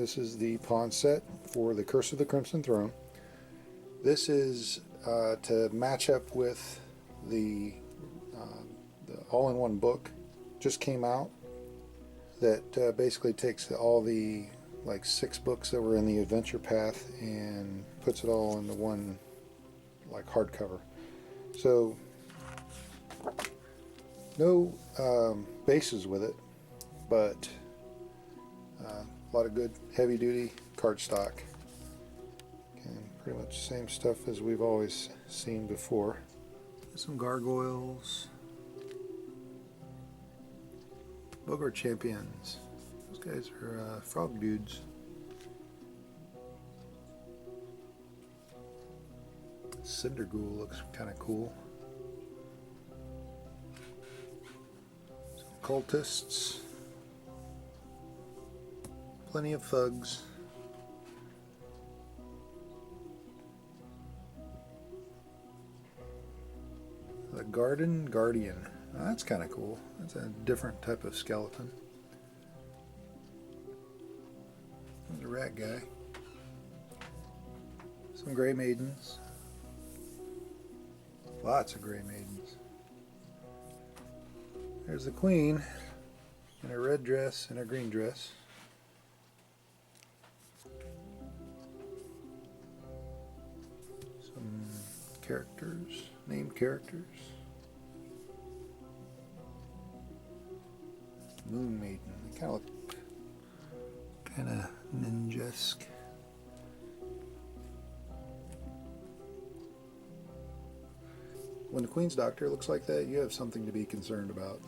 This is the pawn set for the Curse of the Crimson Throne. This is to match up with the all-in-one book. Just came out that basically takes all the like 6 books that were in the adventure path and puts it all into one like hardcover. So no bases with it, but a lot of good heavy-duty cardstock, and pretty much the same stuff as we've always seen before. Some gargoyles, Bogart champions. Those guys are frog dudes. Cinder Ghoul looks kind of cool. Some cultists. Plenty of thugs. The Garden Guardian. Oh, that's kind of cool. That's a different type of skeleton. There's a rat guy. Some Grey Maidens. Lots of Grey Maidens. There's the Queen in a red dress and a green dress. Some characters, named characters. Moon Maiden. They kind of look kind of ninja-esque. When the Queen's Doctor looks like that, you have something to be concerned about.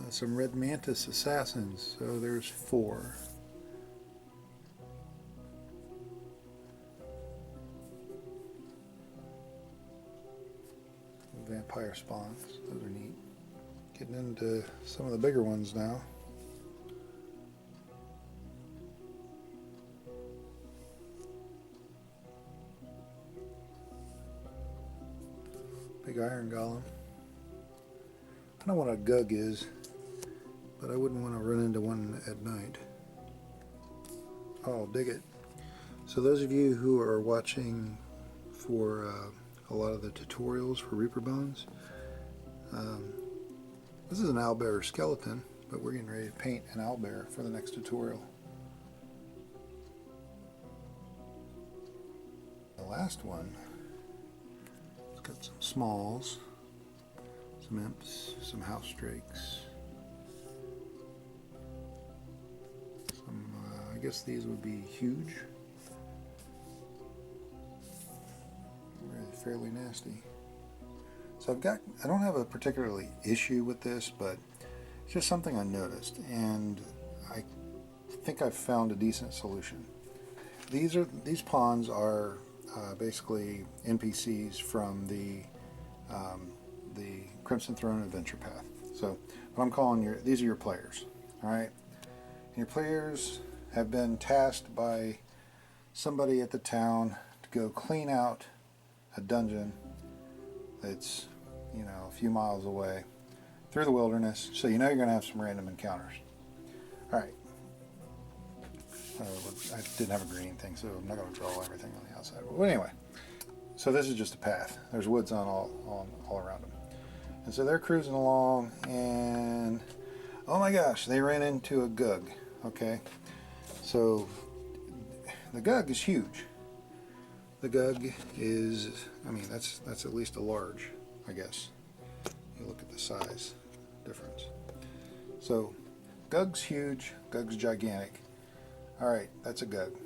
Some Red Mantis assassins. So there's 4. Vampire spawns. Those are neat. Getting into some of the bigger ones now. Big iron golem. I don't know what a gug is, but I wouldn't want to run into one at night. Oh, dig it. So those of you who are watching for a lot of the tutorials for Reaper Bones, this is an owlbear skeleton, but we're getting ready to paint an owlbear for the next tutorial. The last one, it's got some smalls, some imps, some house drakes, some, I guess these would be huge. Fairly nasty. So I don't have a particularly issue with this, but it's just something I noticed, and I think I've found a decent solution. These pawns are basically NPCs from the Crimson Throne Adventure Path. So what I'm calling these are your players. All right, and your players have been tasked by somebody at the town to go clean out a dungeon that's, you know, a few miles away through the wilderness, so you know you're going to have some random encounters. Alright. I didn't have a green thing, so I'm not going to draw everything on the outside. But anyway, so this is just a path. There's woods on all around them. And so they're cruising along, and oh my gosh, they ran into a gug. Okay, so the gug is huge. The gug is, I mean, that's at least a large, I guess. You look at the size difference. So, gug's huge, gug's gigantic. Alright, that's a gug.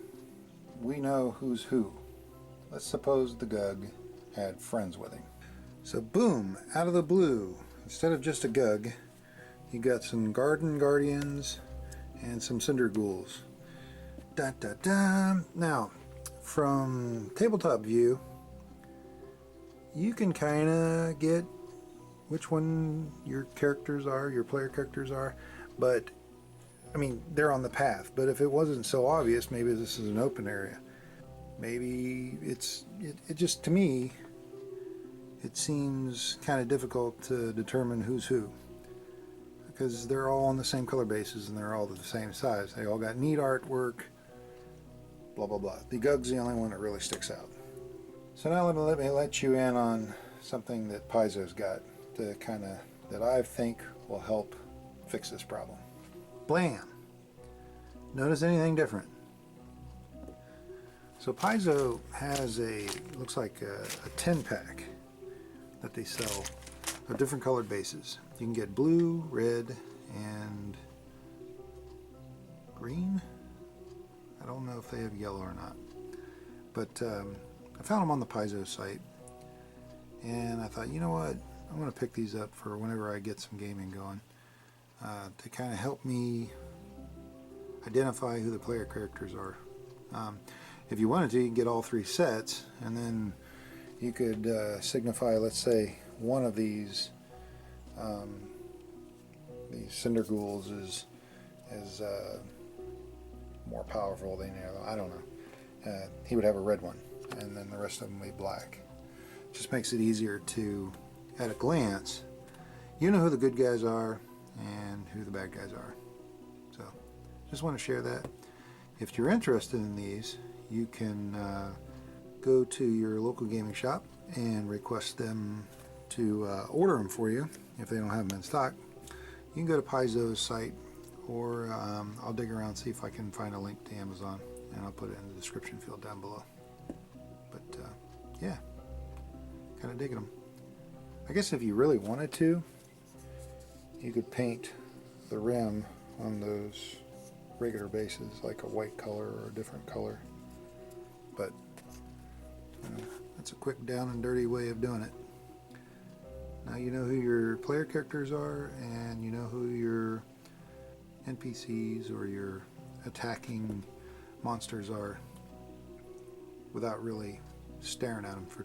We know who's who. Let's suppose the gug had friends with him. So boom, out of the blue, instead of just a gug, you got some garden guardians and some cinder ghouls. Da da da. Now, from tabletop view, you can kind of get which one your characters are, your player characters are, but I mean, they're on the path. But if it wasn't so obvious, maybe this is an open area. Maybe it just, to me, it seems kind of difficult to determine who's who. I because they're all on the same color bases and they're all the same size. They all got neat artwork, blah blah blah. The Gug's the only one that really sticks out. So now let me let you in on something that Paizo's got that I think will help fix this problem. Blam! Notice anything different? So Paizo has looks like a 10 pack that they sell of different colored bases. You can get blue, red, and green. I don't know if they have yellow or not, but I found them on the Paizo site, and I thought, you know what, I'm going to pick these up for whenever I get some gaming going, to kind of help me identify who the player characters are. If you wanted to, you can get all 3 sets, and then you could signify, let's say, one of these cinder ghouls is more powerful than the other. I don't know. He would have a red one, and then the rest of them would be black. Just makes it easier to, at a glance, you know who the good guys are and who the bad guys are. So, just want to share that. If you're interested in these, you can go to your local gaming shop and request them to order them for you if they don't have them in stock. You can go to Paizo's site, or I'll dig around and see if I can find a link to Amazon, and I'll put it in the description field down below. But yeah, kind of digging them. I guess if you really wanted to, you could paint the rim on those regular bases like a white color or a different color. But that's a quick down and dirty way of doing it. Now you know who your player characters are, and you know who your NPCs or your attacking monsters are without really staring at them for